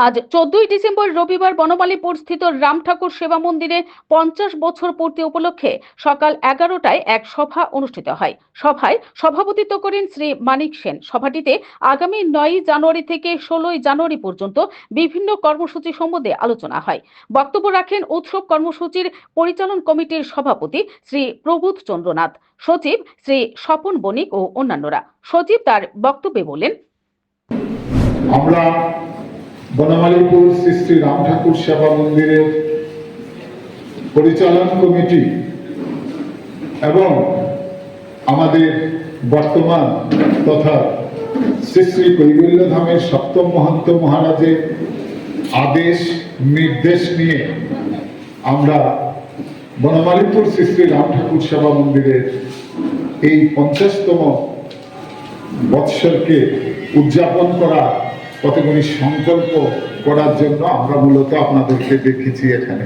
আজ 14ই ডিসেম্বর রবিবার বনমালীপুর স্থিত রাম ঠাকুর সেবা মন্দিরে 50 বছর পূর্তি উপলক্ষে সকাল 11টায় এক সভা অনুষ্ঠিত হয়। সভায় সভাপতিত্ব করেন শ্রী মানিক সেন। সভাটিতে আগামী 9ই জানুয়ারি থেকে 16ই জানুয়ারি পর্যন্ত বিভিন্ন কর্মসূচি সম্বন্ধে আলোচনা হয়। বক্তব্য রাখেন উৎসব কর্মসূচির পরিচালন কমিটির সভাপতি শ্রী প্রবোধ চন্দ্রনাথ, সচিব শ্রী স্বপন বণিক ও অন্যান্যরা। সচিব তার বক্তব্যে বলেন, আমরা বনমালীপুর শ্রী শ্রী রাম ঠাকুর সেবা মন্দিরের পরিচালন কমিটি এবং আমাদের বর্তমান তথা শ্রী শ্রী কৈবল্য ধামের সপ্তম মহন্ত মহারাজের আদেশ নির্দেশ নিয়ে আমরা বনমালীপুর শ্রী শ্রী রাম ঠাকুর সেবা মন্দিরের এই 50তম বৎসরকে উদযাপন করা কতগুলি সংকল্প করার জন্য আমরা মূলত আপনাদেরকে দেখেছি এখানে।